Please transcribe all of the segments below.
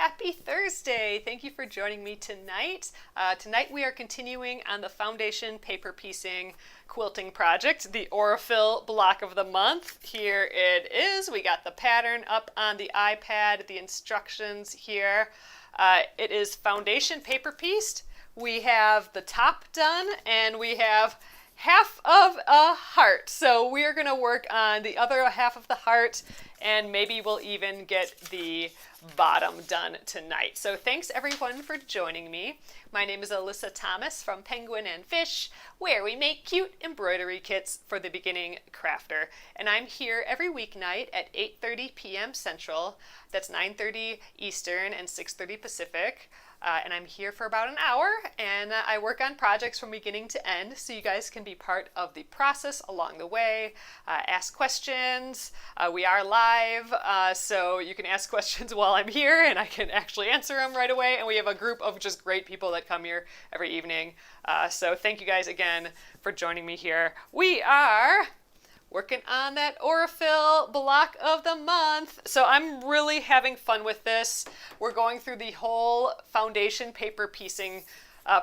happy Thursday. Thank you for joining me tonight. Tonight we are continuing on the foundation paper piecing quilting project, the Aurifil block of the month. Here it is. We got the pattern up on the iPad, the instructions here. It is foundation paper pieced. We have the top done and we have half of a heart. So we are going to work on the other half of the heart, and maybe we'll even get the bottom done tonight. So thanks everyone for joining me. My name is Alyssa Thomas from Penguin and Fish, where we make cute embroidery kits for the beginning crafter. And I'm here every weeknight at 8:30 p.m. Central. That's 9:30 Eastern and 6:30 Pacific. And I'm here for about an hour, and I work on projects from beginning to end, so you guys can be part of the process along the way, ask questions. We are live, so you can ask questions while I'm here, and I can actually answer them right away. And we have a group of just great people that come here every evening. So thank you guys again for joining me here. We are working on that Aurifil block of the month. So I'm really having fun with this. We're going through the whole foundation paper piecing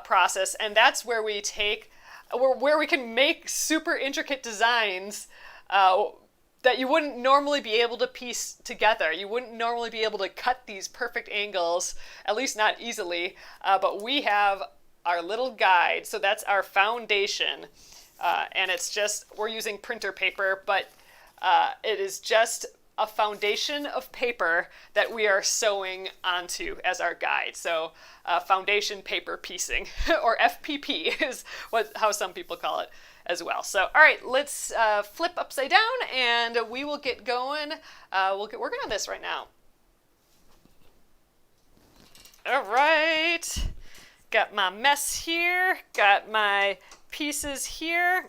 process, and that's where we where we can make super intricate designs that you wouldn't normally be able to piece together. You wouldn't normally be able to cut these perfect angles, at least not easily, but we have our little guide. So that's our foundation. And it's just, we're using printer paper, but it is just a foundation of paper that we are sewing onto as our guide. So foundation paper piecing, or FPP is how some people call it as well. So all right, let's flip upside down and we will get going. We'll get working on this right now. All right, got my mess here, got my pieces here.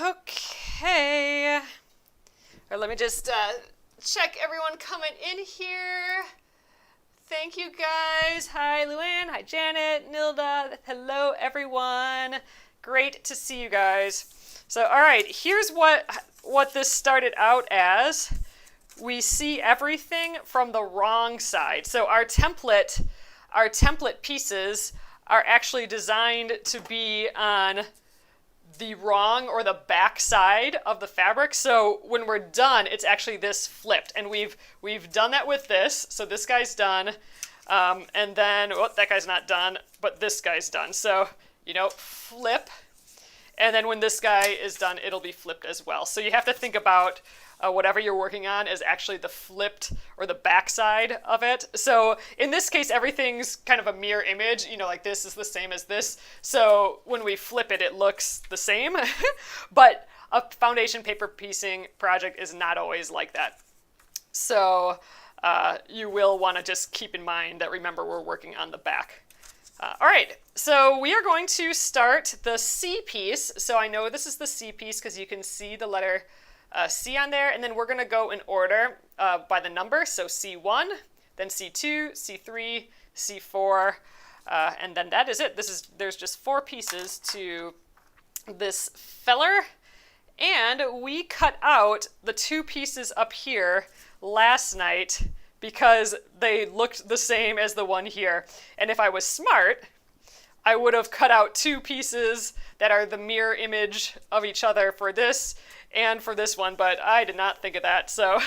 Okay. All right, let me just check everyone coming in here. Thank you guys. Hi Luann, hi Janet, Nilda. Hello everyone. Great to see you guys. So all right, here's what this started out as. We see everything from the wrong side. So our template pieces are actually designed to be on the wrong or the back side of the fabric. So when we're done, it's actually this flipped. And we've done that with this. So this guy's done. And then, oh, that guy's not done, but this guy's done. So, flip. And then when this guy is done, it'll be flipped as well. So you have to think about whatever you're working on is actually the flipped or the back side of it. So in this case, everything's kind of a mirror image, like this is the same as this. So when we flip it, it looks the same. But a foundation paper piecing project is not always like that. So you will want to just keep in mind that, remember, we're working on the back. All right, so we are going to start the C piece. So I know this is the C piece because you can see the letter C on there, and then we're going to go in order by the number. So C1, then C2, C3, C4, and then that is it. There's just 4 pieces to this feller, and we cut out the 2 pieces up here last night because they looked the same as the one here. And if I was smart, I would have cut out 2 pieces that are the mirror image of each other for this and for this one, but I did not think of that. So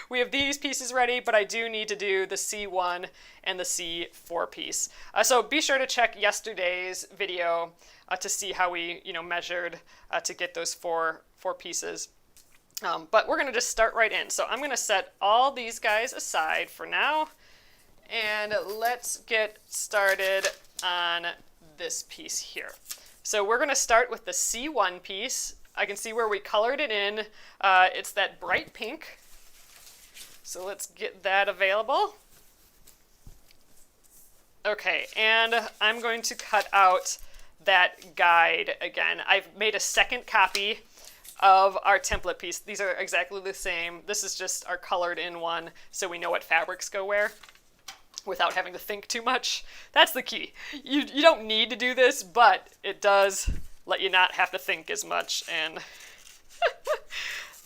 we have these pieces ready, but I do need to do the C1 and the C4 piece. So be sure to check yesterday's video to see how we measured to get those four pieces. But we're going to just start right in. So I'm going to set all these guys aside for now, and let's get started on this piece here. So we're going to start with the C1 piece. I can see where we colored it in. It's that bright pink. So let's get that available. Okay, and I'm going to cut out that guide again. I've made a second copy of our template piece. These are exactly the same. This is just our colored in one, so we know what fabrics go where without having to think too much. That's the key. You don't need to do this, but it does let you not have to think as much. And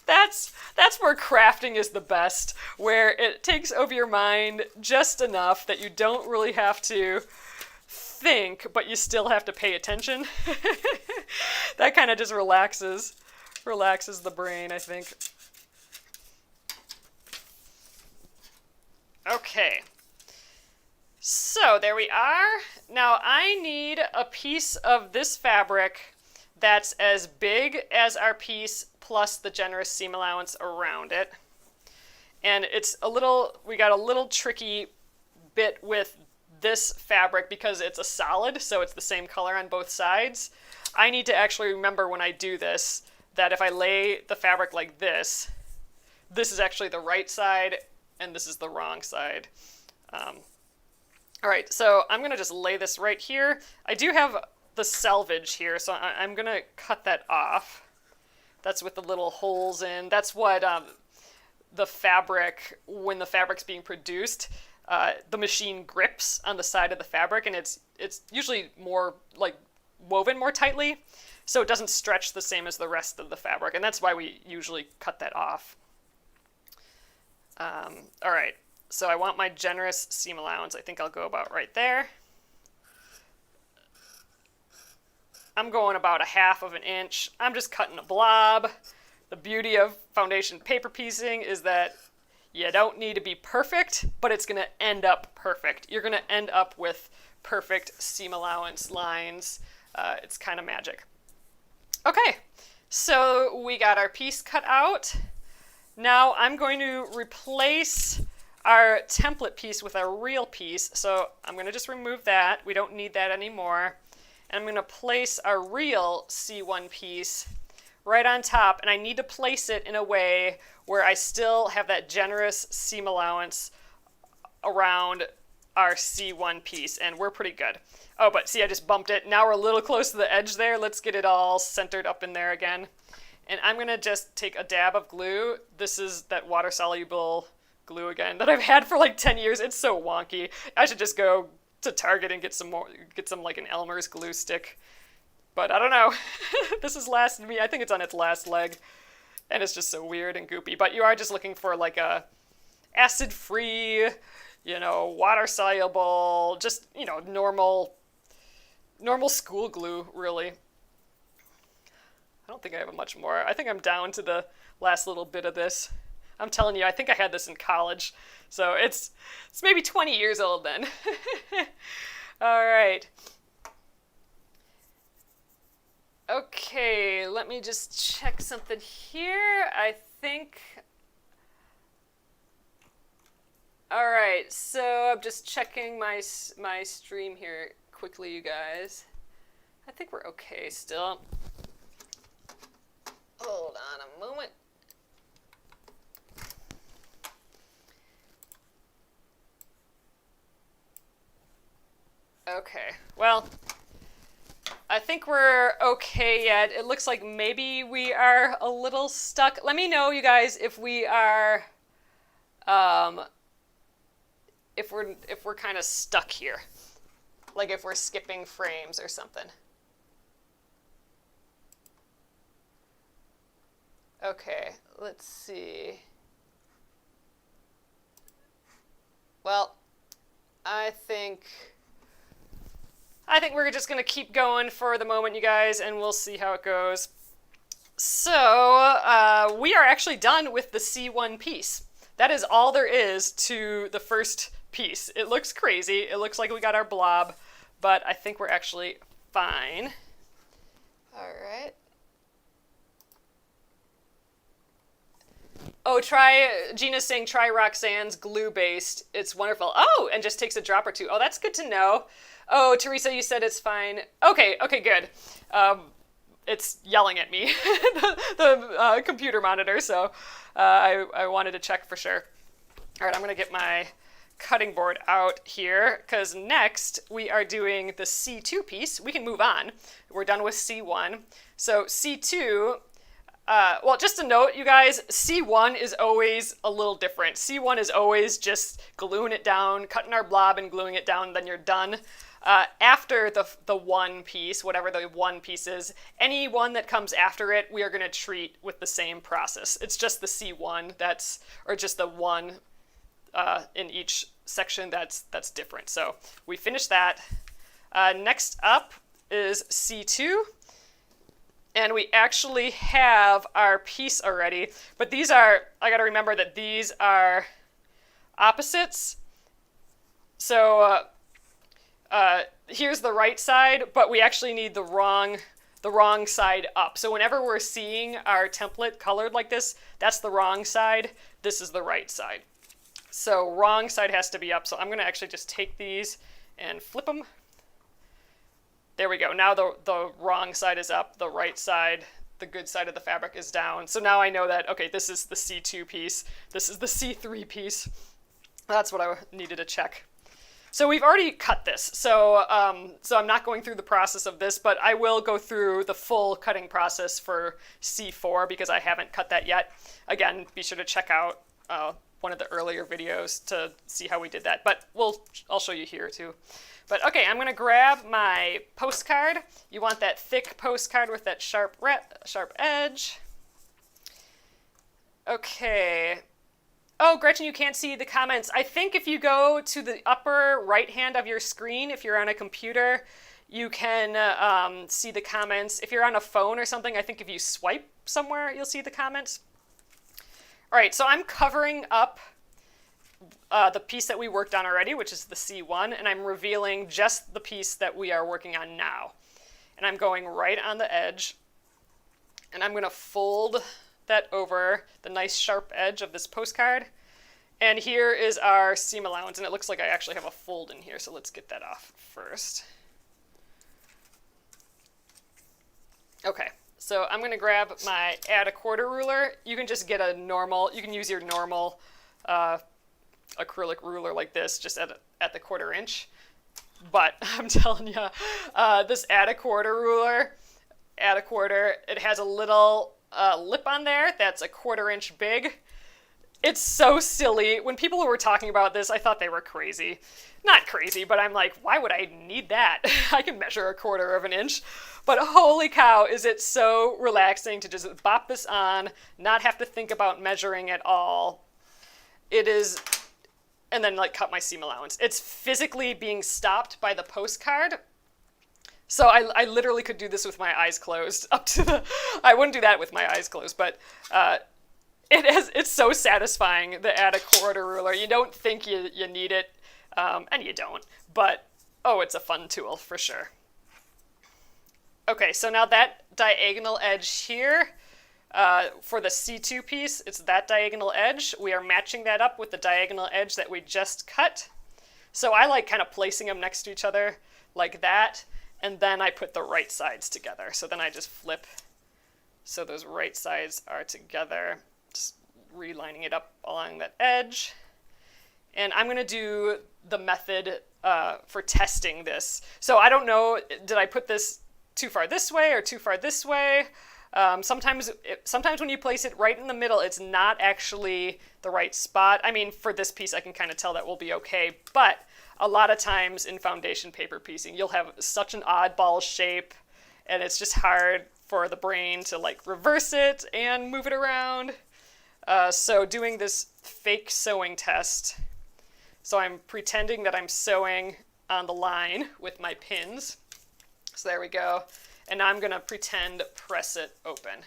That's where crafting is the best, where it takes over your mind just enough that you don't really have to think, but you still have to pay attention. That kind of just relaxes the brain, I think. Okay. So there we are. Now I need a piece of this fabric that's as big as our piece plus the generous seam allowance around it. And we got a little tricky bit with this fabric because it's a solid, so it's the same color on both sides. I need to actually remember when I do this that if I lay the fabric like this is actually the right side and this is the wrong side. All right, so I'm gonna just lay this right here. I do have the selvage here, so I'm gonna cut that off. That's with the little holes in. That's what the fabric, when the fabric's being produced, the machine grips on the side of the fabric, and it's usually more like woven more tightly, so it doesn't stretch the same as the rest of the fabric, and that's why we usually cut that off. All right, so I want my generous seam allowance. I think I'll go about right there. I'm going about 1/2 inch. I'm just cutting a blob. The beauty of foundation paper piecing is that you don't need to be perfect, but it's going to end up perfect. You're going to end up with perfect seam allowance lines. It's kind of magic. Okay, so we got our piece cut out. Now I'm going to replace our template piece with a real piece. So I'm going to just remove that. We don't need that anymore. And I'm going to place our real C1 piece right on top, and I need to place it in a way where I still have that generous seam allowance around our C1 piece, and we're pretty good. Oh, but see, I just bumped it. Now we're a little close to the edge there. Let's get it all centered up in there again. And I'm going to just take a dab of glue. This is that water-soluble glue again that I've had for like 10 years. It's so wonky. I should just go to Target and get some like an Elmer's glue stick. But I don't know. This has lasted me. I think it's on its last leg. And it's just so weird and goopy. But you are just looking for like a acid-free, water-soluble, just, normal school glue, really. I don't think I have much more. I think I'm down to the last little bit of this. I'm telling you, I think I had this in college. So it's maybe 20 years old then. All right. Okay, let me just check something here. I think... All right, so I'm just checking my stream here quickly, you guys. I think we're okay still. Hold on a moment. Okay, well, I think we're okay yet. It looks like maybe we are a little stuck. Let me know, you guys, if we are, if we're kind of stuck here, like if we're skipping frames or something. Okay, let's see. Well, I think we're just going to keep going for the moment, you guys, and we'll see how it goes. So, we are actually done with the C1 piece. That is all there is to the first piece. It looks crazy. It looks like we got our blob, but I think we're actually fine. All right. Oh, Gina's saying try Roxanne's glue-based. It's wonderful. Oh, and just takes a drop or two. Oh, that's good to know. Oh, Teresa, you said it's fine. Okay, good. It's yelling at me, the computer monitor, so I wanted to check for sure. All right, I'm going to get my cutting board out here, because next we are doing the C2 piece. We can move on. We're done with C1. So C2... well, just a note, you guys, C1 is always a little different. C1 is always just gluing it down, cutting our blob and gluing it down, then you're done. after the one piece, whatever the one piece is, any one that comes after it, we are going to treat with the same process. It's just the C1 or just the one in each section that's different. So we finished that. Next up is C2. And we actually have our piece already, but I got to remember that these are opposites. So here's the right side, but we actually need the wrong side up. So whenever we're seeing our template colored like this, that's the wrong side. This is the right side. So wrong side has to be up. So I'm going to actually just take these and flip them. There we go. Now the wrong side is up, the right side, the good side of the fabric is down. So now I know that, okay, this is the C2 piece, this is the C3 piece. That's what I needed to check. So we've already cut this, so I'm not going through the process of this, but I will go through the full cutting process for C4 because I haven't cut that yet. Again, be sure to check out one of the earlier videos to see how we did that, but I'll show you here too. But okay, I'm going to grab my postcard. You want that thick postcard with that sharp edge. Okay. Oh, Gretchen, you can't see the comments. I think if you go to the upper right hand of your screen, if you're on a computer, you can see the comments. If you're on a phone or something, I think if you swipe somewhere, you'll see the comments. All right, so I'm covering up the piece that we worked on already, which is the C1, and I'm revealing just the piece that we are working on now. And I'm going right on the edge, and I'm going to fold that over the nice sharp edge of this postcard. And here is our seam allowance, and it looks like I actually have a fold in here, so let's get that off first. Okay, so I'm going to grab my add a quarter ruler. You can just get you can use your normal acrylic ruler like this, just at the 1/4 inch. But I'm telling you, this add a quarter ruler, it has a little lip on there that's a 1/4 inch big. It's so silly. When people were talking about this, I thought they were crazy. Not crazy, but I'm like, why would I need that? I can measure a 1/4 inch. But holy cow, is it so relaxing to just bop this on, not have to think about measuring at all. It is, and then like cut my seam allowance. It's physically being stopped by the postcard. So I literally could do this with my eyes closed I wouldn't do that with my eyes closed, but it's so satisfying, the add a quarter ruler. You don't think you need it, and you don't, but oh, it's a fun tool for sure. Okay, so now that diagonal edge here, for the C2 piece, it's that diagonal edge. We are matching that up with the diagonal edge that we just cut. So I like kind of placing them next to each other like that, and then I put the right sides together. So then I just flip so those right sides are together, just relining it up along that edge. And I'm going to do the method for testing this. So I don't know, did I put this too far this way or too far this way? Sometimes when you place it right in the middle, it's not actually the right spot. I mean, for this piece, I can kind of tell that will be okay, but a lot of times in foundation paper piecing, you'll have such an oddball shape, and it's just hard for the brain to like reverse it and move it around. So doing this fake sewing test, so I'm pretending that I'm sewing on the line with my pins. So there we go. And now I'm going to pretend press it open.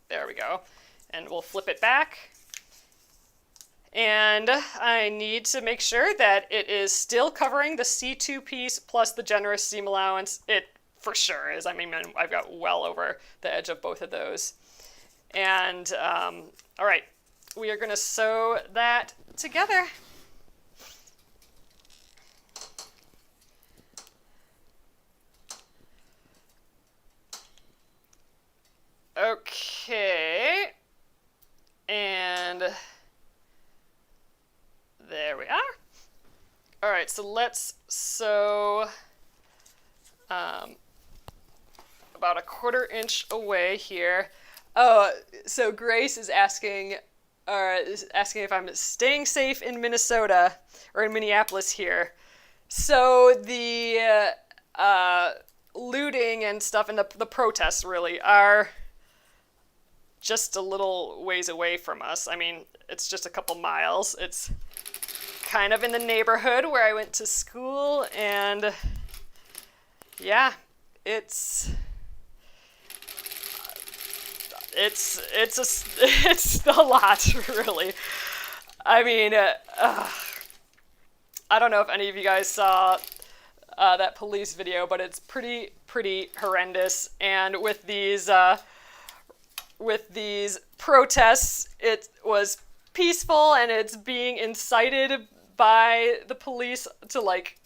There we go. And we'll flip it back. And I need to make sure that it is still covering the C2 piece plus the generous seam allowance. It for sure is. I mean, I've got well over the edge of both of those. And all right, we are going to sew that together. Okay, and there we are. All right, so let's sew about a 1/4 inch away here. Oh, so Grace is asking, is asking if I'm staying safe in Minnesota or in Minneapolis here. So the looting and stuff and the protests really are just a little ways away from us. I mean, it's just a couple miles. It's kind of in the neighborhood where I went to school, and yeah, it's a lot, really. I mean, I don't know if any of you guys saw that police video, but it's pretty horrendous. And with these protests, it was peaceful, and it's being incited by the police to, like,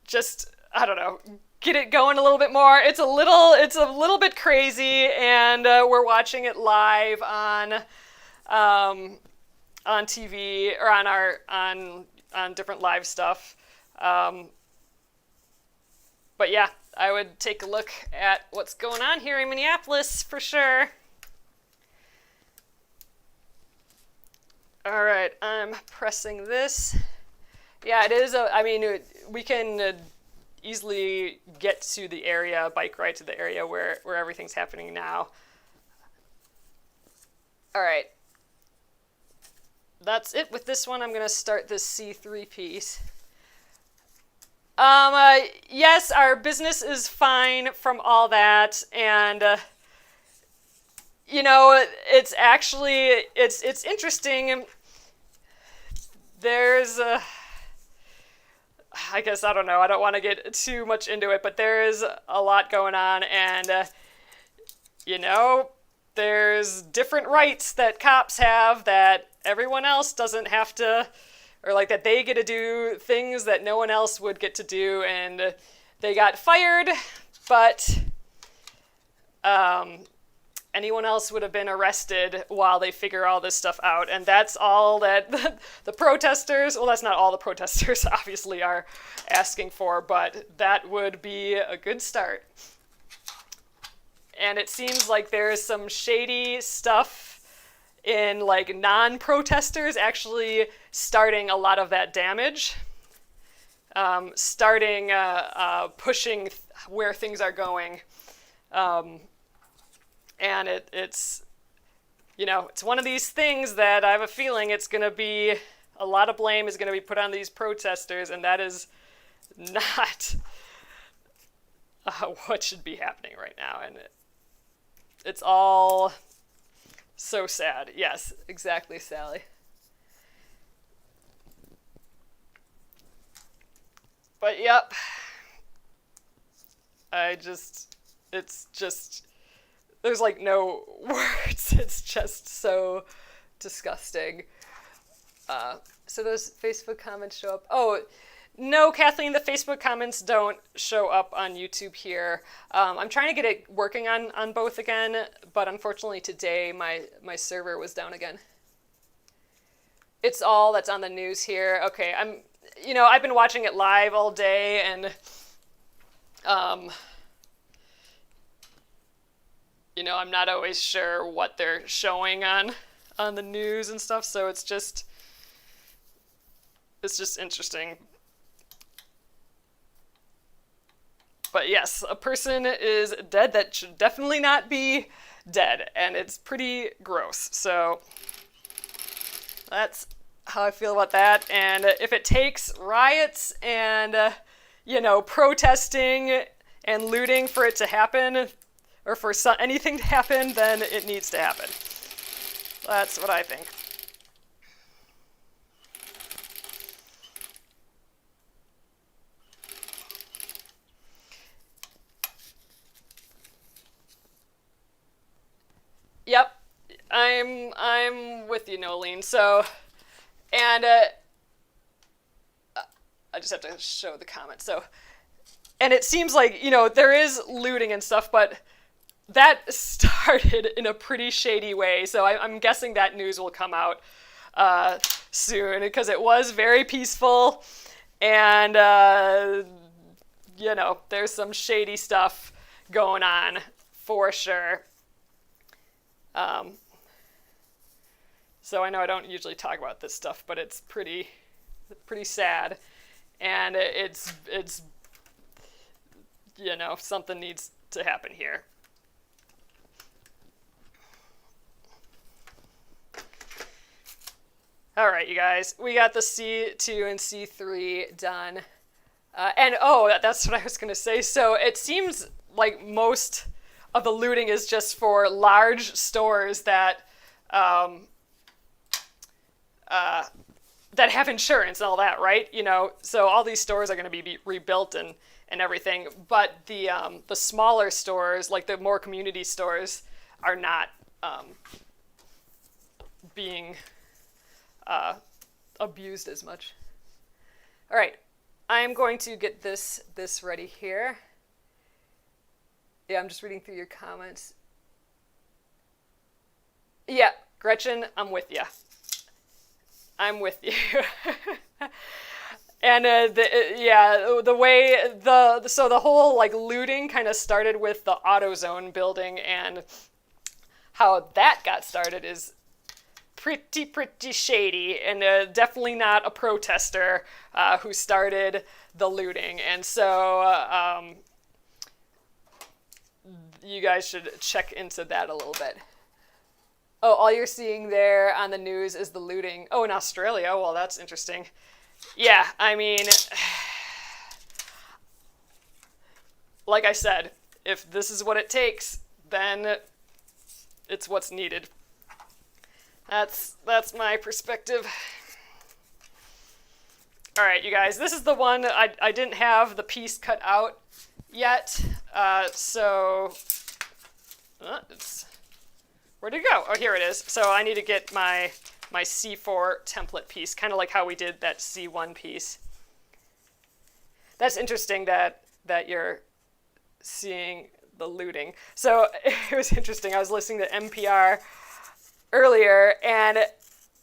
just, I don't know, get it going a little bit more. It's a little bit crazy, and we're watching it live on TV or on different live stuff. But yeah, I would take a look at what's going on here in Minneapolis for sure. All right, I'm pressing this. Yeah, it is. I mean, we can easily get to the area, bike ride to the area where everything's happening now. All right. That's it with this one. I'm going to start this C3 piece. Yes, our business is fine from all that, and you know, it's actually it's interesting. There's I guess, I don't know, I don't want to get too much into it, but there is a lot going on, and you know, there's different rights that cops have that everyone else doesn't have to, or like that they get to do things that no one else would get to do, and they got fired, but anyone else would have been arrested while they figure all this stuff out, and that's all that the protesters, well, that's not all the protesters obviously are asking for, but that would be a good start. And it seems like there's some shady stuff in, like, non-protesters actually starting a lot of that damage, starting pushing where things are going. And it's, you know, it's one of these things that I have a feeling it's going to be, a lot of blame is going to be put on these protesters, and that is not what should be happening right now. And it's all so sad. Yes, exactly, Sally. But yep, it's just, there's like no words. It's just so disgusting. So those Facebook comments show up. Oh, no, Kathleen, the Facebook comments don't show up on YouTube here. I'm trying to get it working on both again, but unfortunately today my server was down again. It's all that's on the news here. Okay, I've been watching it live all day, and I'm not always sure what they're showing on the news and stuff, so it's just interesting. But yes, a person is dead that should definitely not be dead, and it's pretty gross. So that's how I feel about that. And if it takes riots and, protesting and looting for it to happen, or for anything to happen, then it needs to happen. That's what I think. Yep, I'm with you, Nolene. So, and I just have to show the comment. So, and it seems like, there is looting and stuff, but that started in a pretty shady way. So I'm guessing that news will come out soon, because it was very peaceful, and there's some shady stuff going on for sure. So I know I don't usually talk about this stuff, but it's pretty sad. And it's you know, something needs to happen here. All right, you guys, we got the C2 and C3 done. And oh, that's what I was going to say. So it seems like most of the looting is just for large stores that that have insurance and all that, right? You know, so all these stores are going to be rebuilt and everything. But the smaller stores, like the more community stores, are not being abused as much. All right, I'm going to get this ready here. Yeah, I'm just reading through your comments. Yeah, Gretchen, I'm with you. I'm with you. And the way so the whole like looting kind of started with the AutoZone building, and how that got started is pretty shady, and definitely not a protester who started the looting. And so you guys should check into that a little bit. Oh, all you're seeing there on the news is the looting. Oh, in Australia. Well, that's interesting. Yeah, I mean, like I said, if this is what it takes, then it's what's needed. That's my perspective. All right, you guys, this is the one I didn't have the piece cut out yet, so where'd it go? Oh, here it is. So I need to get my C4 template piece, kind of like how we did that C1 piece. That's interesting that you're seeing the looting. So it was interesting. I was listening to NPR earlier, and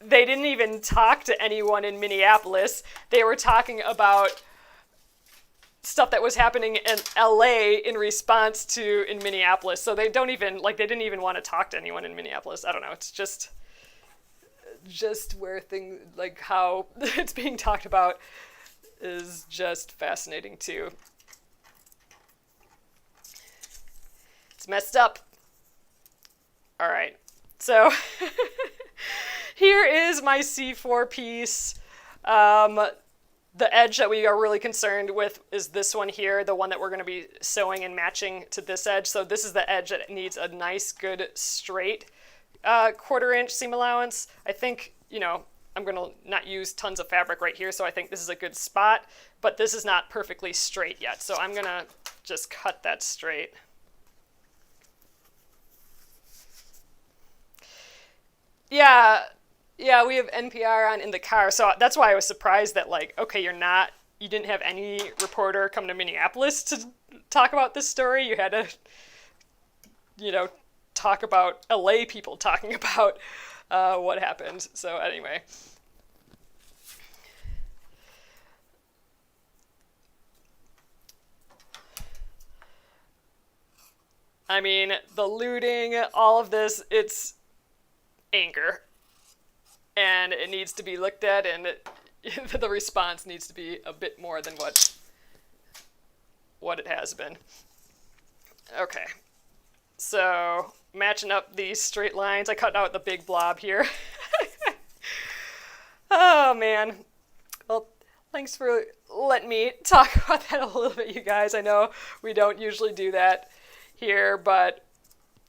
they didn't even talk to anyone in Minneapolis. They were talking about stuff that was happening in LA in response to in Minneapolis. So they didn't even want to talk to anyone in Minneapolis. I don't know. It's just where things, like how it's being talked about, is just fascinating too. It's messed up. All right. So here is my C4 piece. The edge that we are really concerned with is this one here, the one that we're going to be sewing and matching to this edge. So this is the edge that needs a nice, good, straight 1/4 inch seam allowance. I think, you know, I'm going to not use tons of fabric right here, so I think this is a good spot, but this is not perfectly straight yet. So I'm going to just cut that straight. Yeah, we have NPR on in the car, so that's why I was surprised that, like, okay, you didn't have any reporter come to Minneapolis to talk about this story. You had to, you know, talk about LA people talking about what happened. So anyway. I mean, the looting, all of this, it's anger. And it needs to be looked at, and the response needs to be a bit more than what it has been. Okay. So, matching up these straight lines. I cut out the big blob here. Oh, man. Well, thanks for letting me talk about that a little bit, you guys. I know we don't usually do that here, but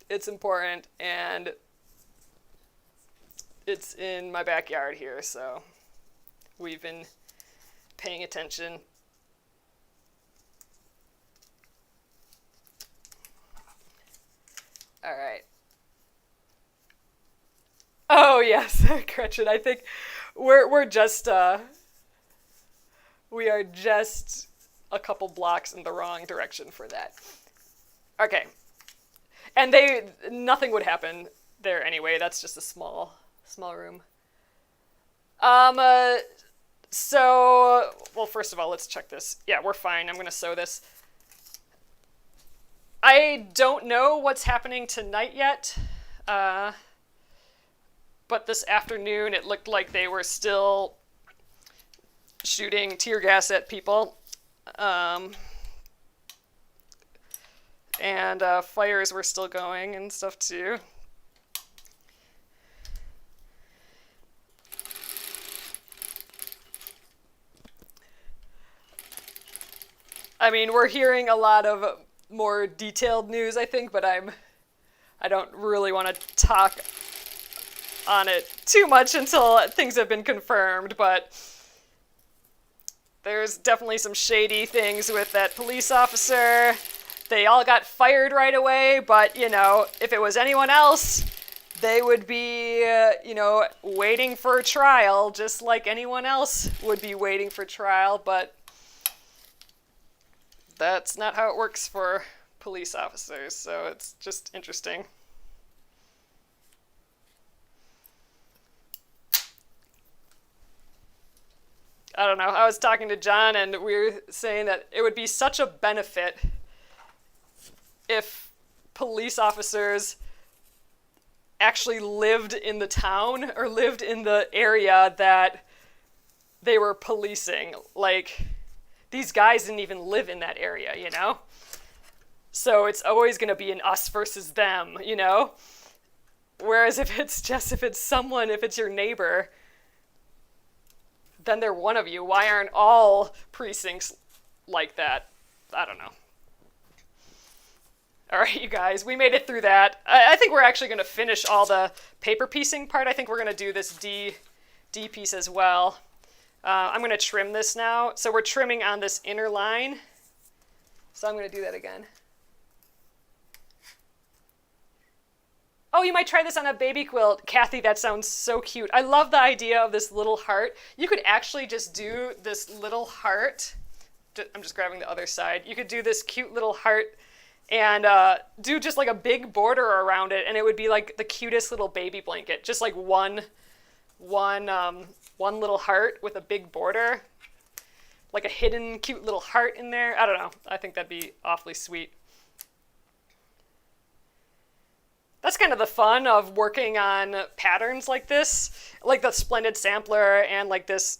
it's important, and it's in my backyard here, so we've been paying attention. All right. Oh yes, Gretchen. I think we are just a couple blocks in the wrong direction for that. Okay, and nothing would happen there anyway. That's just a small room. So, well, first of all, let's check this. Yeah, we're fine. I'm going to sew this. I don't know what's happening tonight yet, but but this afternoon it looked like they were still shooting tear gas at people. And fires were still going and stuff too. I mean, we're hearing a lot of more detailed news, I think, but I don't really want to talk on it too much until things have been confirmed, but there's definitely some shady things with that police officer. They all got fired right away, but, you know, if it was anyone else, they would be, you know, waiting for a trial, just like anyone else would be waiting for trial, but that's not how it works for police officers, so it's just interesting. I don't know, I was talking to John and we were saying that it would be such a benefit if police officers actually lived in the town or lived in the area that they were policing. Like, these guys didn't even live in that area, you know? So it's always going to be an us versus them, you know? Whereas if it's someone, if it's your neighbor, then they're one of you. Why aren't all precincts like that? I don't know. All right, you guys, we made it through that. I think we're actually going to finish all the paper piecing part. I think we're going to do this D piece as well. I'm going to trim this now. So we're trimming on this inner line. So I'm going to do that again. Oh, you might try this on a baby quilt. Kathy, that sounds so cute. I love the idea of this little heart. You could actually just do this little heart. I'm just grabbing the other side. You could do this cute little heart and do just like a big border around it, and it would be like the cutest little baby blanket. Just like one little heart with a big border. Like a hidden cute little heart in there. I don't know. I think that'd be awfully sweet. That's kind of the fun of working on patterns like this, like the Splendid Sampler and like this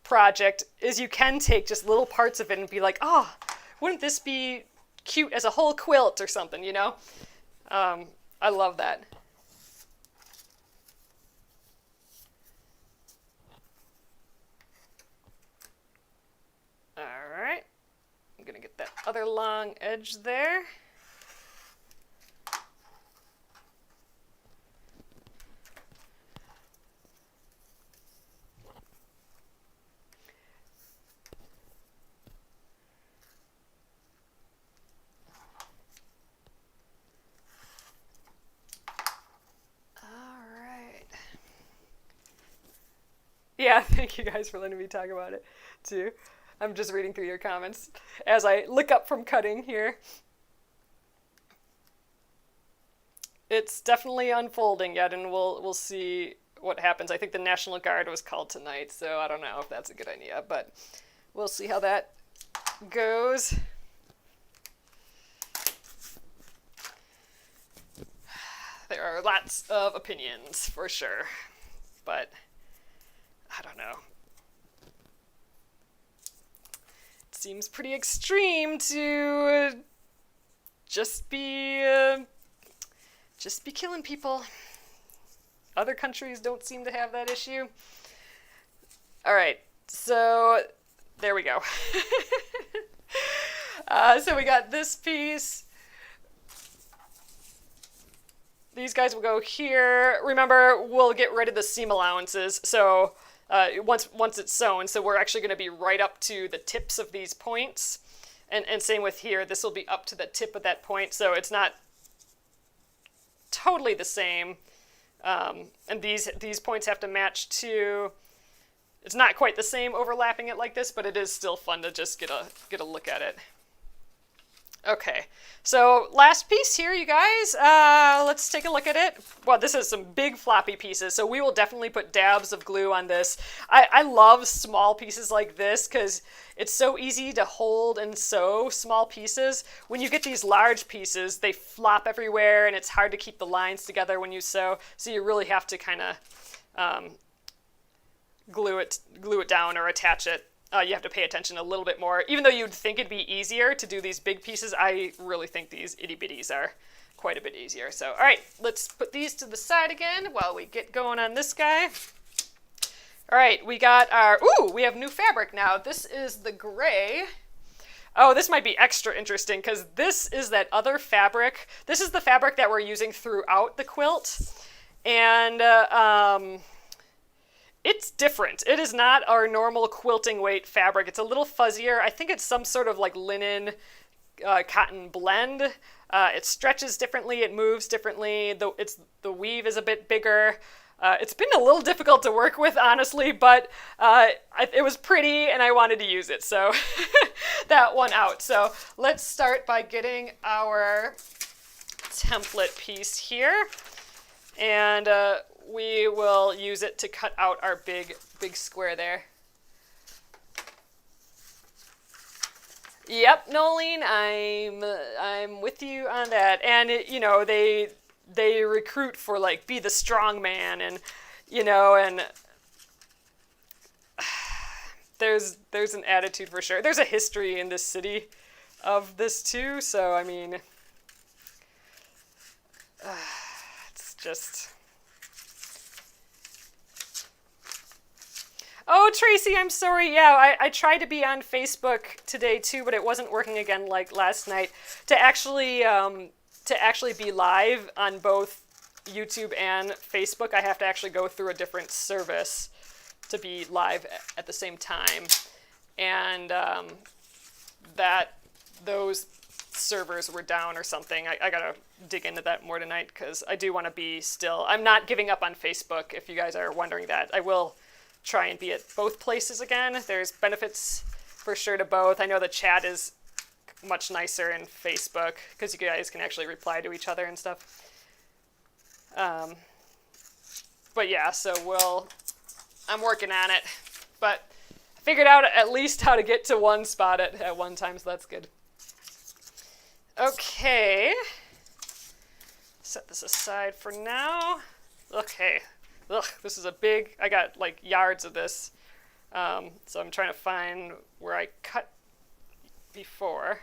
project, is you can take just little parts of it and be like, oh, wouldn't this be cute as a whole quilt or something, you know? I love that. All right, I'm gonna get that other long edge there. Yeah, thank you guys for letting me talk about it, too. I'm just reading through your comments as I look up from cutting here. It's definitely unfolding yet, and we'll see what happens. I think the National Guard was called tonight, so I don't know if that's a good idea, but we'll see how that goes. There are lots of opinions, for sure, but I don't know. It seems pretty extreme to just be killing people. Other countries don't seem to have that issue. All right, so there we go. So we got this piece. These guys will go here. Remember, we'll get rid of the seam allowances. So once it's sewn, so we're actually going to be right up to the tips of these points. And same with here. This will be up to the tip of that point, so it's not totally the same. And these points have to match too. It's not quite the same overlapping it like this, but it is still fun to just get a look at it. Okay, so last piece here, you guys. Let's take a look at it. Well, this is some big floppy pieces, so we will definitely put dabs of glue on this. I love small pieces like this because it's so easy to hold and sew small pieces. When you get these large pieces, they flop everywhere and it's hard to keep the lines together when you sew, so you really have to kind of glue it down or attach it. You have to pay attention a little bit more. Even though you'd think it'd be easier to do these big pieces, I really think these itty bitties are quite a bit easier. So, all right, let's put these to the side again while we get going on this guy. All right, we got our, we have new fabric now. This is the gray. Oh, this might be extra interesting because this is that other fabric. This is the fabric that we're using throughout the quilt. And, it's different. It is not our normal quilting weight fabric. It's a little fuzzier. I think it's some sort of like linen cotton blend. It stretches differently. It moves differently. The weave is a bit bigger. It's been a little difficult to work with, honestly, but it was pretty and I wanted to use it, so that one out. So let's start by getting our template piece here, and we will use it to cut out our big square there. Yep, Nolene, I'm with you on that. And they recruit for like be the strong man, and and there's an attitude for sure. There's a history in this city of this too, so I mean, it's just. Oh, Tracy, I'm sorry. Yeah, I tried to be on Facebook today too, but it wasn't working again like last night. To actually be live on both YouTube and Facebook, I have to actually go through a different service to be live at the same time, and those servers were down or something. I gotta dig into that more tonight because I do want to be still. I'm not giving up on Facebook. If you guys are wondering that, I will try and be at both places again. There's benefits for sure to both. I know the chat is much nicer in Facebook because you guys can actually reply to each other and stuff. But yeah, so I'm working on it. But I figured out at least how to get to one spot at one time, so that's good. Okay. Set this aside for now. Okay. Ugh, this is a big, I got like yards of this. So I'm trying to find where I cut before.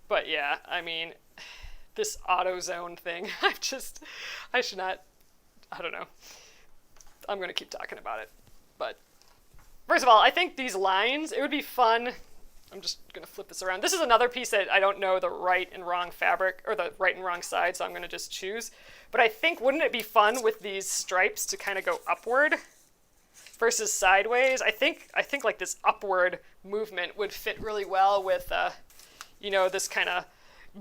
But yeah, I mean, this AutoZone thing, I should not, I don't know. I'm going to keep talking about it. But first of all, I think these lines, it would be fun. I'm just going to flip this around. This is another piece that I don't know the right and wrong fabric, or the right and wrong side, so I'm going to just choose. But I think, wouldn't it be fun with these stripes to kind of go upward versus sideways? I think like this upward movement would fit really well with, this kind of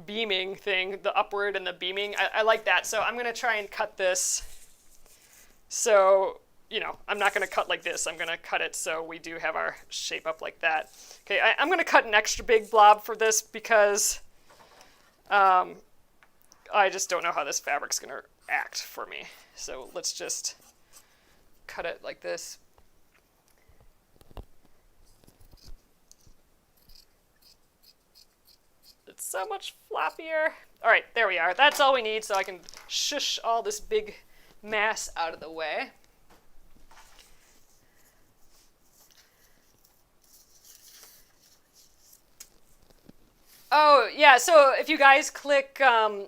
beaming thing, the upward and the beaming. I like that. So I'm going to try and cut this. So, I'm not going to cut like this. I'm going to cut it so we do have our shape up like that. Okay, I'm going to cut an extra big blob for this because I just don't know how this fabric's going to act for me. So let's just cut it like this. It's so much floppier. All right, there we are. That's all we need, so I can shush all this big mass out of the way. Oh, yeah, so if you guys click on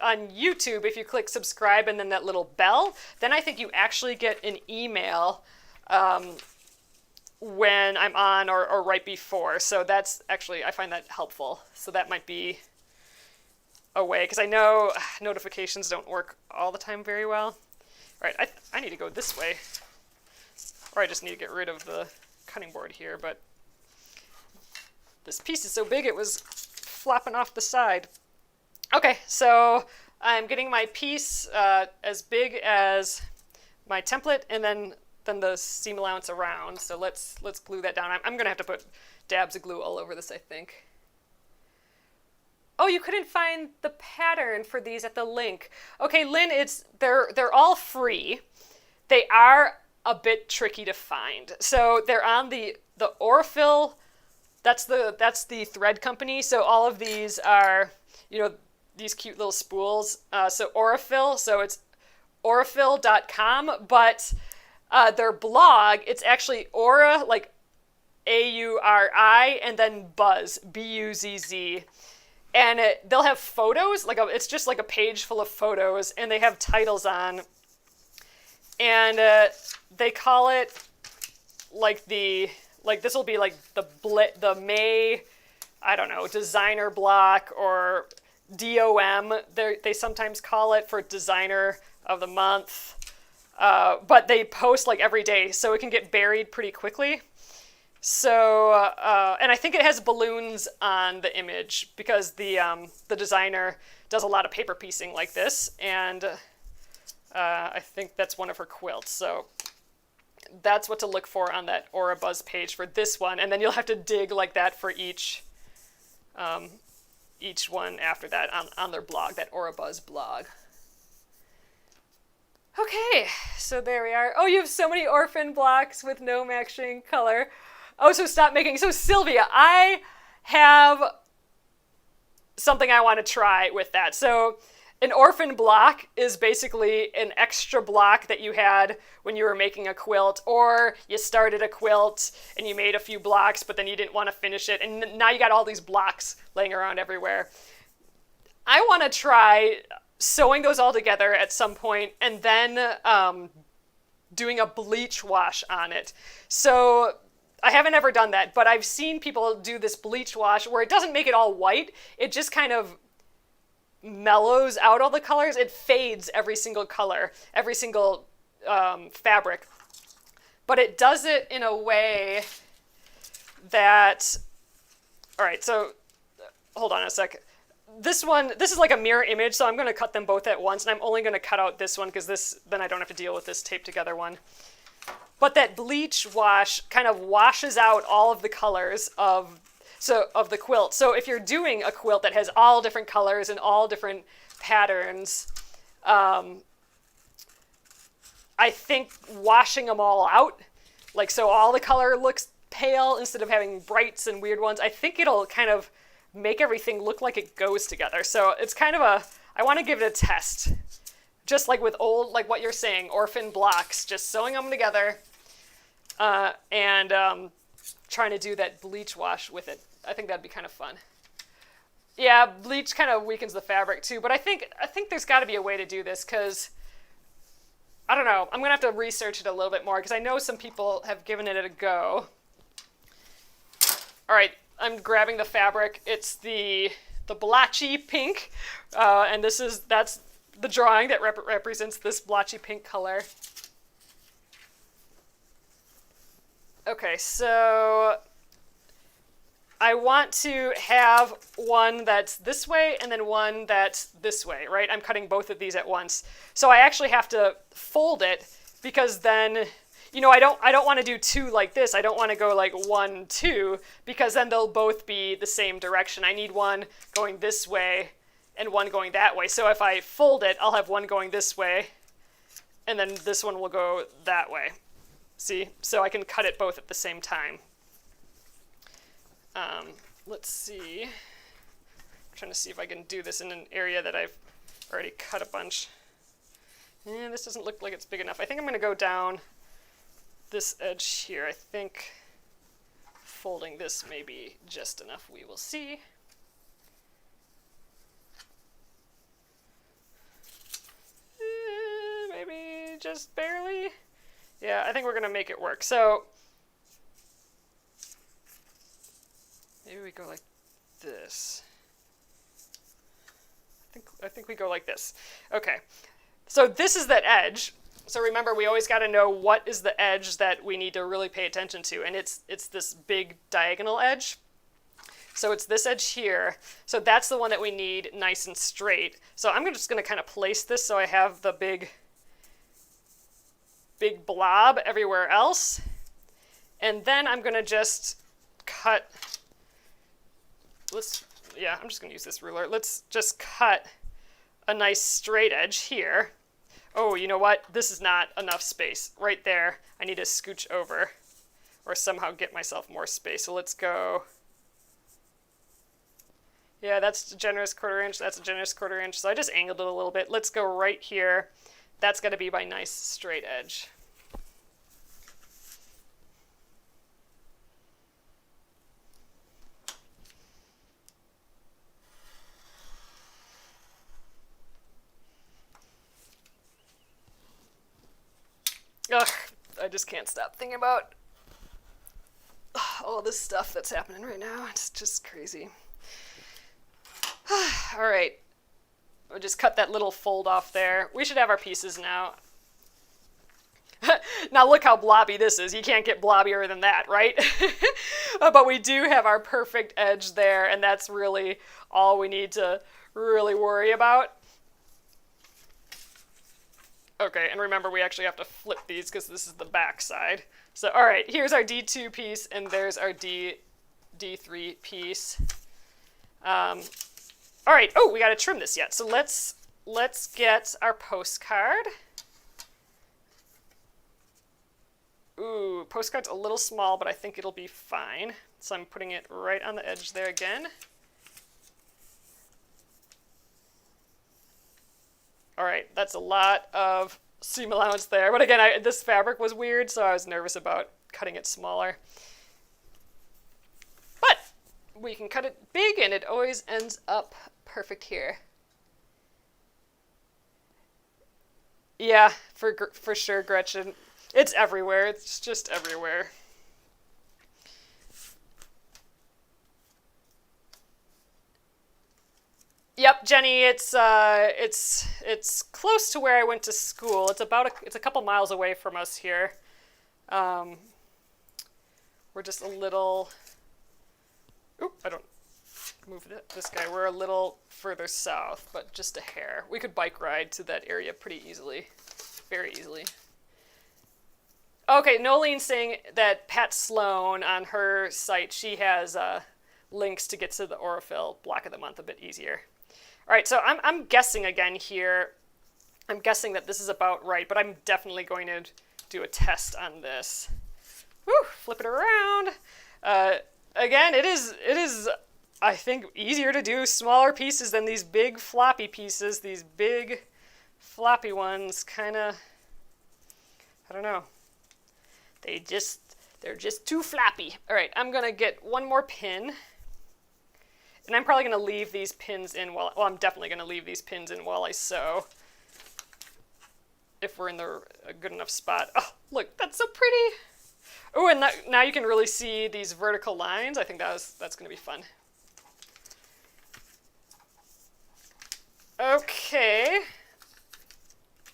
YouTube, if you click subscribe and then that little bell, then I think you actually get an email when I'm on or right before. So that's actually, I find that helpful. So that might be a way, because I know notifications don't work all the time very well. All right, I need to go this way, or I just need to get rid of the cutting board here, but this piece is so big it was flopping off the side. Okay, so I'm getting my piece as big as my template and then the seam allowance around. So let's glue that down. I'm gonna have to put dabs of glue all over this, I think. Oh, you couldn't find the pattern for these at the link. Okay, Lynn, they're all free. They are a bit tricky to find. So they're on the Aurifil. That's the thread company. So all of these are, you know, these cute little spools. So Aurifil, so it's aurifil.com, but their blog, it's actually Aura, like AURI, and then Buzz, BUZZ. And they'll have photos, it's just like a page full of photos, and they have titles on. And they call it this will be like the May, I don't know, designer block or DOM. They sometimes call it for designer of the month. But they post like every day, so it can get buried pretty quickly. So, and I think it has balloons on the image because the designer does a lot of paper piecing like this, and I think that's one of her quilts. So that's what to look for on that Aura Buzz page for this one, and then you'll have to dig like that for each one after that on their blog, that Aura Buzz blog. Okay, so there we are. Oh, you have so many orphan blocks with no matching color. Oh, so stop making. So Sylvia, I have something I want to try with that. So an orphan block is basically an extra block that you had when you were making a quilt, or you started a quilt and you made a few blocks, but then you didn't want to finish it, and now you got all these blocks laying around everywhere. I want to try sewing those all together at some point and then doing a bleach wash on it. So I haven't ever done that, but I've seen people do this bleach wash where it doesn't make it all white. It just kind of mellows out all the colors. It fades every single color, every single fabric. But it does it in a way that, all right, so hold on a sec. This is like a mirror image, so I'm going to cut them both at once, and I'm only going to cut out this one because then I don't have to deal with this taped together one. But that bleach wash kind of washes out all of the colors of the quilt. So if you're doing a quilt that has all different colors and all different patterns, I think washing them all out, so all the color looks pale instead of having brights and weird ones, I think it'll kind of make everything look like it goes together. So it's kind of I want to give it a test. Just like with old, like what you're saying, orphan blocks, just sewing them together and trying to do that bleach wash with it. I think that'd be kind of fun. Yeah, bleach kind of weakens the fabric too, but I think there's got to be a way to do this because, I don't know, I'm going to have to research it a little bit more because I know some people have given it a go. All right, I'm grabbing the fabric. It's the blotchy pink, and that's the drawing that represents this blotchy pink color. Okay, so I want to have one that's this way and then one that's this way, right? I'm cutting both of these at once. So I actually have to fold it because then, I don't want to do two like this. I don't want to go like 1, 2, because then they'll both be the same direction. I need one going this way and one going that way. So if I fold it, I'll have one going this way, and then this one will go that way. See? So I can cut it both at the same time. Let's see. I'm trying to see if I can do this in an area that I've already cut a bunch. This doesn't look like it's big enough. I think I'm going to go down this edge here. I think folding this may be just enough. We will see. Maybe just barely. Yeah, I think we're going to make it work. So maybe we go like this. I think we go like this. Okay. So this is that edge. So remember, we always got to know what is the edge that we need to really pay attention to, and it's this big diagonal edge. So it's this edge here. So that's the one that we need nice and straight. So I'm just going to kind of place this so I have the big big blob everywhere else. And then I'm going to just cut, I'm just going to use this ruler. Let's just cut a nice straight edge here. Oh, you know what? This is not enough space. Right there, I need to scooch over or somehow get myself more space. So let's go. Yeah, that's a generous 1/4 inch. That's a generous 1/4 inch. So I just angled it a little bit. Let's go right here. That's got to be my nice straight edge. Ugh, I just can't stop thinking about all this stuff that's happening right now. It's just crazy. All right, we'll just cut that little fold off there. We should have our pieces now. Now look how blobby this is. You can't get blobbier than that, right? But we do have our perfect edge there, and that's really all we need to really worry about. Okay, and remember we actually have to flip these because this is the back side. So, all right, here's our D2 piece, and there's our D3 piece. All right, oh, we got to trim this yet. So let's get our postcard. Ooh, postcard's a little small, but I think it'll be fine. So I'm putting it right on the edge there again. All right, that's a lot of seam allowance there. But again, this fabric was weird, so I was nervous about cutting it smaller. But we can cut it big, and it always ends up perfect here. Yeah, for sure, Gretchen. It's everywhere. It's just everywhere. Yep, Jenny, it's close to where I went to school. It's a couple miles away from us here. We're just a little. Oop! I don't move this guy. We're a little further south, but just a hair. We could bike ride to that area pretty easily, very easily. Okay, Nolene's saying that Pat Sloan on her site, she has links to get to the Aurifil block of the month a bit easier. All right, so I'm guessing again here. I'm guessing that this is about right, but I'm definitely going to do a test on this. Woo, flip it around. Again, it is, I think, easier to do smaller pieces than these big floppy pieces. These big floppy ones kind of, I don't know. They're just too floppy. All right, I'm gonna get one more pin. And I'm probably going to leave these pins in well, I'm definitely going to leave these pins in while I sew. If we're in a good enough spot. Oh, look, that's so pretty. Oh, and now you can really see these vertical lines. I think that's going to be fun. Okay.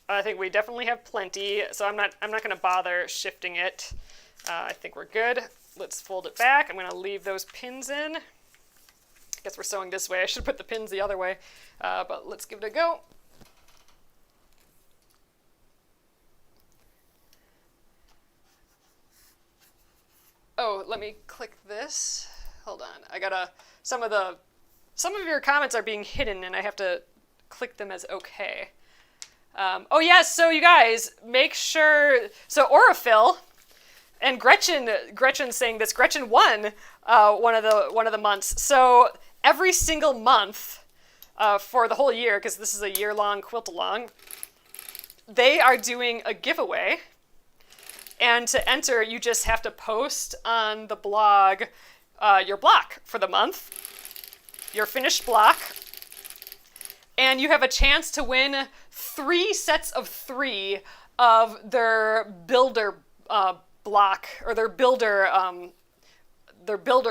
I think we definitely have plenty, so I'm not going to bother shifting it. I think we're good. Let's fold it back. I'm going to leave those pins in. I guess we're sewing this way. I should put the pins the other way, but let's give it a go. Oh, let me click this. Hold on. I gotta. Some of your comments are being hidden, and I have to click them as okay. Oh yes. So you guys, make sure. So Aurifil. And Gretchen's saying this. Gretchen won one of the months. So every single month for the whole year, because this is a year-long quilt-along, they are doing a giveaway. And to enter, you just have to post on the blog your block for the month, your finished block, and you have a chance to win 3 sets of 3 of their builder block or their builder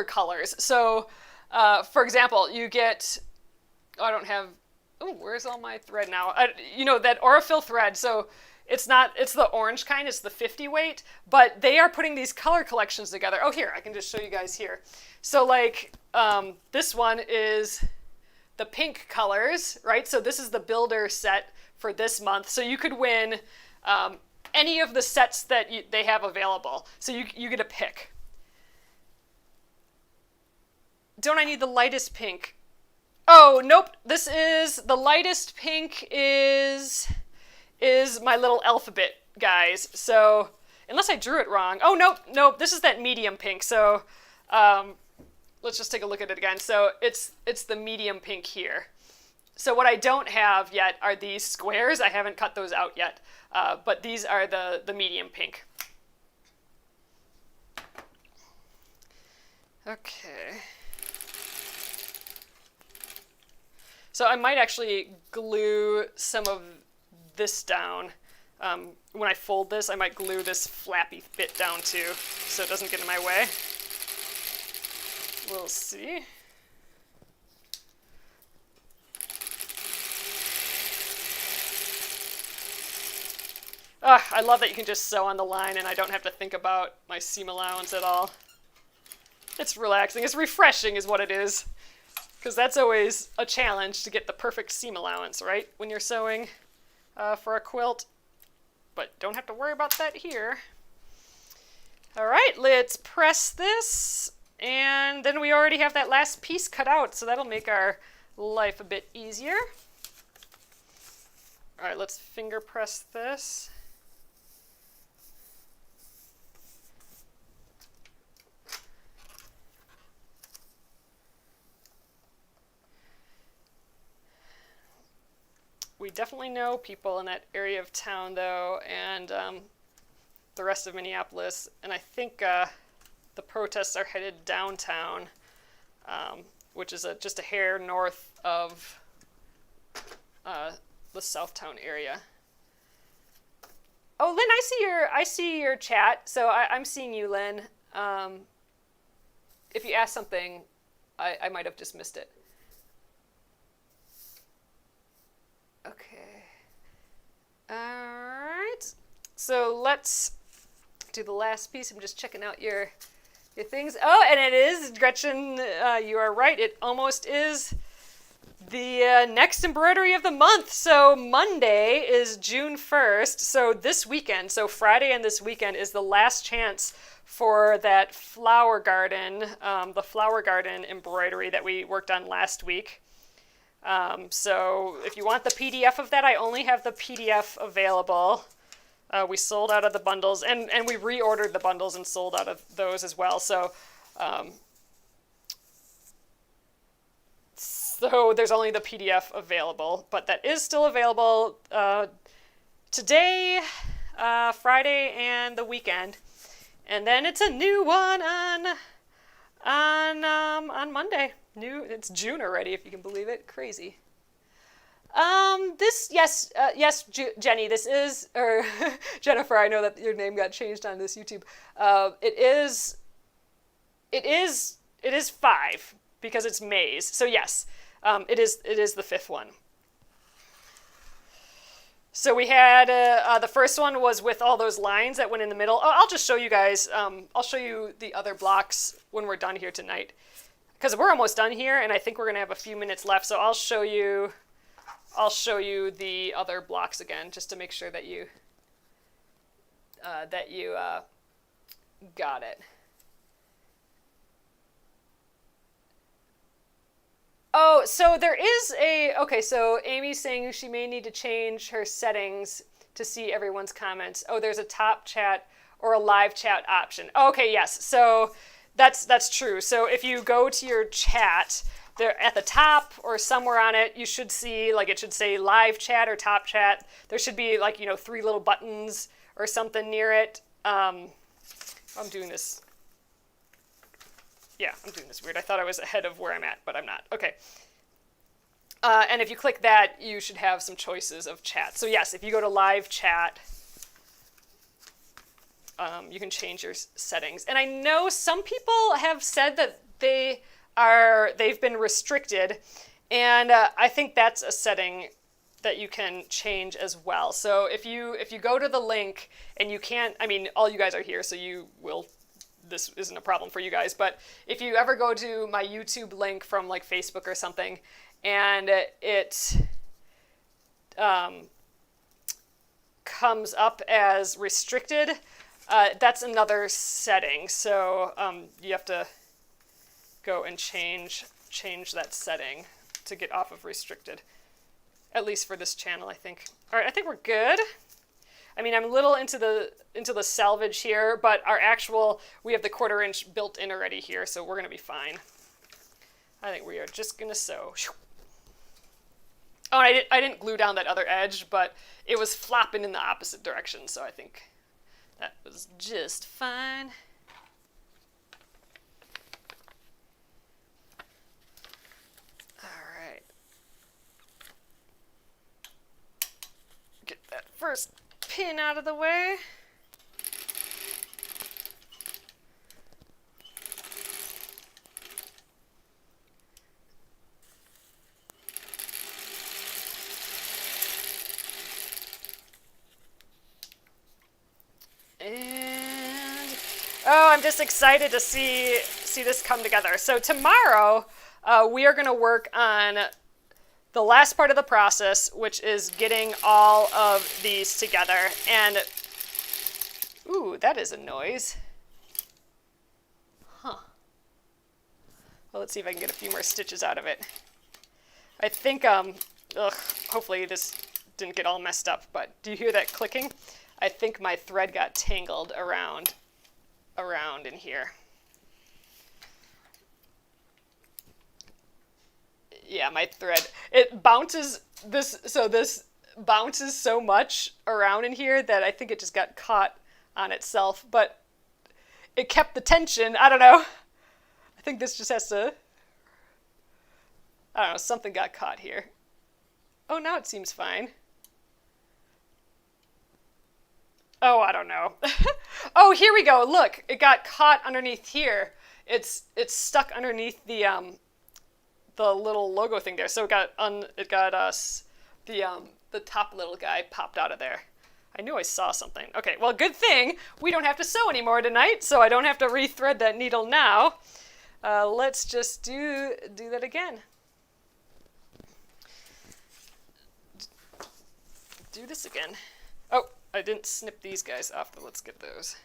colors. So for example, you get, I don't have, oh, where's all my thread now? You know, that Aurifil thread. So it's the orange kind, it's the 50 weight, but they are putting these color collections together. Oh, here, I can just show you guys here. So like this one is the pink colors, right? So this is the builder set for this month. So you could win any of the sets that they have available. So you get to pick. Don't I need the lightest pink? Oh, nope. This is, the lightest pink is my little alphabet, guys. So, unless I drew it wrong. Oh, nope. This is that medium pink. So, let's just take a look at it again. So, it's the medium pink here. So what I don't have yet are these squares. I haven't cut those out yet. But these are the medium pink. Okay. So I might actually glue some of this down. When I fold this, I might glue this flappy bit down too, so it doesn't get in my way. We'll see. I love that you can just sew on the line and I don't have to think about my seam allowance at all. It's relaxing. It's refreshing is what it is. Because that's always a challenge to get the perfect seam allowance, right? When you're sewing for a quilt. But don't have to worry about that here. All right, let's press this. And then we already have that last piece cut out, so that'll make our life a bit easier. All right, let's finger press this. We definitely know people in that area of town, though, and the rest of Minneapolis. And I think the protests are headed downtown, which is just a hair north of the Southtown area. Oh, Lynn, I see your chat. So I'm seeing you, Lynn. If you asked something, I might have just missed it. Okay. All right. So let's do the last piece. I'm just checking out your things. Oh, and it is, Gretchen, you are right. It almost is the next embroidery of the month. So Monday is June 1st. So this weekend, so Friday and this weekend is the last chance for that flower garden, the flower garden embroidery that we worked on last week. So if you want the PDF of that, I only have the PDF available. We sold out of the bundles, and we reordered the bundles and sold out of those as well. So there's only the PDF available, but that is still available today, Friday, and the weekend. And then it's a new one on Monday. It's June already, if you can believe it. Crazy. Yes, Jenny, this is, or Jennifer, I know that your name got changed on this YouTube. It is 5 because it's May's. So yes, it is the 5th one. So we had, the first one was with all those lines that went in the middle. Oh, I'll just show you guys, I'll show you the other blocks when we're done here tonight. Because we're almost done here, and I think we're going to have a few minutes left, so I'll show you the other blocks again, just to make sure that you got it. Oh, so there is okay, so Amy's saying she may need to change her settings to see everyone's comments. Oh, there's a top chat or a live chat option. Okay, yes, so that's true. So if you go to your chat, there at the top or somewhere on it, you should see, like, it should say live chat or top chat. There should be, like, 3 little buttons or something near it. I'm doing this. Yeah, I'm doing this weird. I thought I was ahead of where I'm at, but I'm not. Okay. And if you click that, you should have some choices of chat. So yes, if you go to live chat, you can change your settings. And I know some people have said that they've been restricted, and I think that's a setting that you can change as well. So if you go to the link and you can't, I mean, all you guys are here, so this isn't a problem for you guys, but if you ever go to my YouTube link from like Facebook or something, and it comes up as restricted, that's another setting. So you have to go and change that setting to get off of restricted. At least for this channel, I think. All right, I think we're good. I mean, I'm a little into the salvage here, but we have the 1/4 inch built in already here, so we're gonna be fine. I think we are just gonna sew. Oh, I didn't glue down that other edge, but it was flopping in the opposite direction, so I think that was just fine. All right. Get that first pin out of the way. And oh, I'm just excited to see this come together. So tomorrow we are going to work on the last part of the process, which is getting all of these together. And, ooh, that is a noise. Huh. Well, let's see if I can get a few more stitches out of it. I think, hopefully this didn't get all messed up, but do you hear that clicking? I think my thread got tangled around in here. Yeah, my thread, it bounces this bounces so much around in here that I think it just got caught on itself, but it kept the tension. I don't know. I think this just has to, I don't know, something got caught here. Oh, now it seems fine. Oh, I don't know. Oh, here we go. Look, it got caught underneath here. It's stuck underneath the little logo thing there. So it got us the top little guy popped out of there. I knew I saw something. Okay, well, good thing we don't have to sew anymore tonight, so I don't have to rethread that needle now. Let's just do that again. Do this again. Oh, I didn't snip these guys off, but let's get those.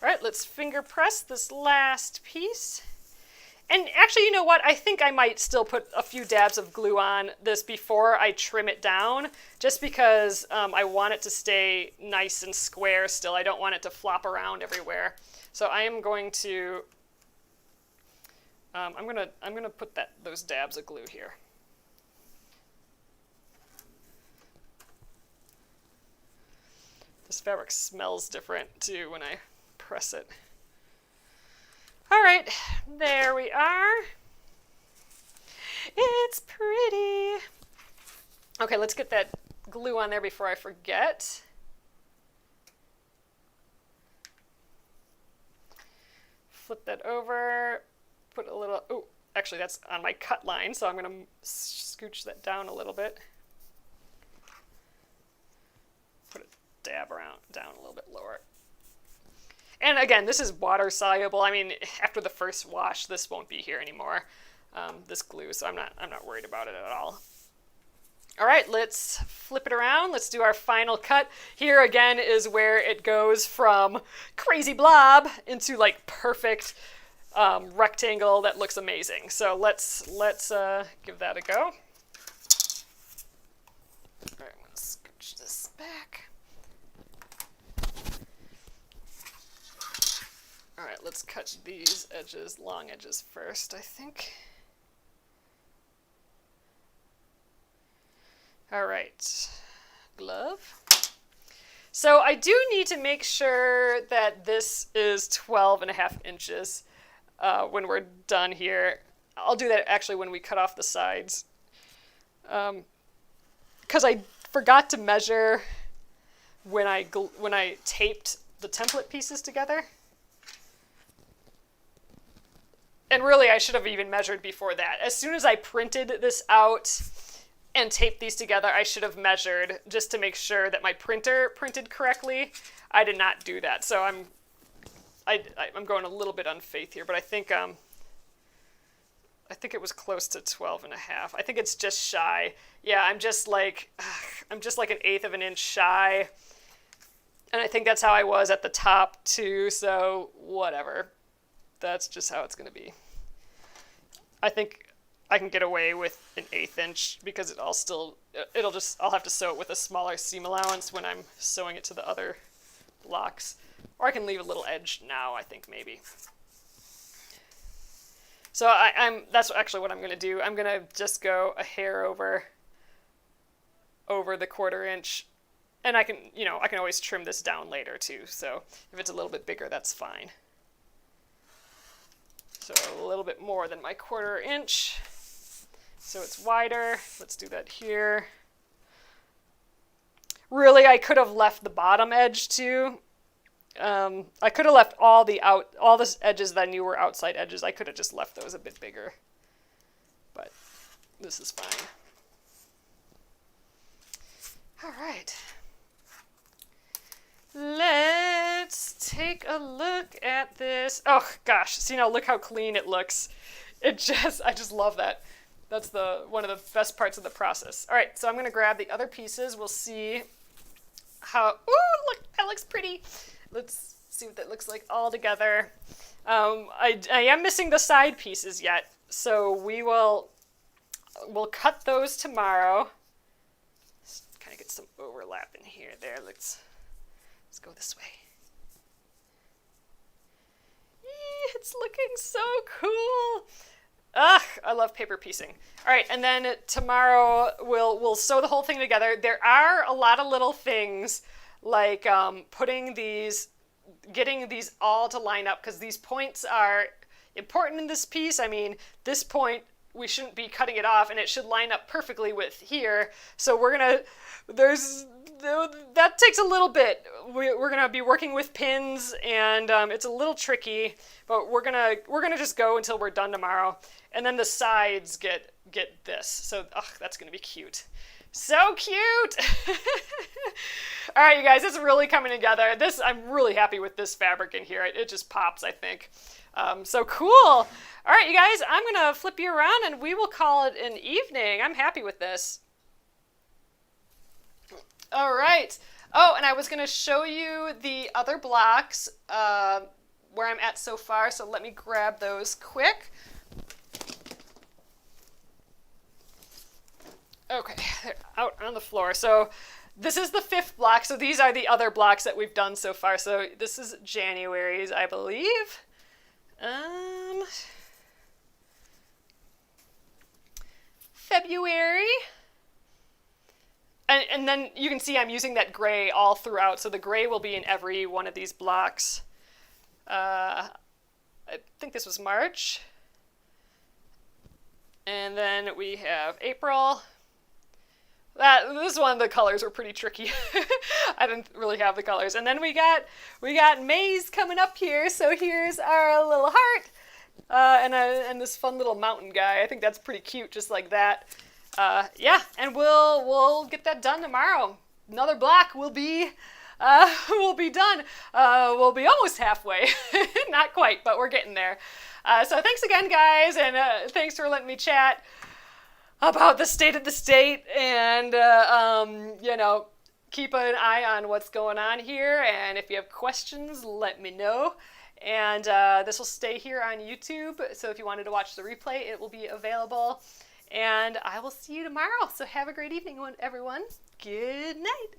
All right, let's finger press this last piece. And actually, you know what? I think I might still put a few dabs of glue on this before I trim it down, just because I want it to stay nice and square still. I don't want it to flop around everywhere. So I am going to, I'm gonna put those dabs of glue here. This fabric smells different too when I press it. All right, there we are. It's pretty. Okay, let's get that glue on there before I forget. Flip that over, put a little, oh, actually that's on my cut line, so I'm gonna scooch that down a little bit. Put a dab down a little bit lower. And again, this is water soluble. I mean, after the first wash, this won't be here anymore, this glue, so I'm not worried about it at all. All right, let's flip it around. Let's do our final cut. Here again is where it goes from crazy blob into like perfect rectangle that looks amazing. So let's give that a go. All right, I'm gonna scooch this back. All right, let's cut these edges, long edges first, I think. All right, glove. So I do need to make sure that this is 12.5 inches when we're done here. I'll do that actually when we cut off the sides. Because I forgot to measure when I taped the template pieces together. And really, I should have even measured before that. As soon as I printed this out and taped these together, I should have measured just to make sure that my printer printed correctly. I did not do that, so I'm going a little bit on faith here, but I think I think it was close to 12 and a half. I think it's just shy. Yeah, I'm just like an 1/8 of an inch shy. And I think that's how I was at the top too, so whatever. That's just how it's going to be. I think I can get away with an 1/8 inch because I'll have to sew it with a smaller seam allowance when I'm sewing it to the other blocks. Or I can leave a little edge now, I think maybe. So that's actually what I'm going to do. I'm going to just go a hair over the 1/4 inch. And I can always trim this down later too. So if it's a little bit bigger, that's fine. So a little bit more than my 1/4 inch. So it's wider. Let's do that here. Really, I could have left the bottom edge too. I could have left all the edges that I knew were outside edges. I could have just left those a bit bigger. But this is fine. All right. Let's take a look at this. Oh gosh, see now, look how clean it looks. I just love that. That's one of the best parts of the process. All right, so I'm gonna grab the other pieces. We'll see how, ooh, look, that looks pretty. Let's see what that looks like all together. I am missing the side pieces yet, so we'll cut those tomorrow. Just kind of get some overlap in here. There, let's go this way. It's looking so cool. Ugh, I love paper piecing. All right, and then tomorrow we'll sew the whole thing together. There are a lot of little things like getting these all to line up, because these points are important in this piece. I mean, this point, we shouldn't be cutting it off, and it should line up perfectly with here. So that takes a little bit. We're gonna be working with pins, and it's a little tricky, but we're gonna just go until we're done tomorrow, and then the sides get this. So that's gonna be cute. So cute. All right, you guys, it's really coming together. I'm really happy with this fabric in here. It just pops, I think. So cool. All right, you guys, I'm gonna flip you around and we will call it an evening. I'm happy with this. All right. Oh, and I was gonna show you the other blocks where I'm at so far. So let me grab those quick. Okay, they're out on the floor. So this is the 5th block. So these are the other blocks that we've done so far. So this is January's, I believe. February. And then you can see I'm using that gray all throughout. So the gray will be in every one of these blocks. I think this was March. And then we have April. This one, the colors were pretty tricky. I didn't really have the colors. And then we got May's coming up here. So here's our little heart and this fun little mountain guy. I think that's pretty cute, just like that. Yeah, and we'll get that done tomorrow. Another block will be done. We'll be almost halfway. Not quite, but we're getting there. So thanks again, guys, and thanks for letting me chat about the state of the state, and keep an eye on what's going on here. And if you have questions, let me know. And this will stay here on YouTube, so if you wanted to watch the replay, it will be available. And I will see you tomorrow. So have a great evening, everyone. Good night.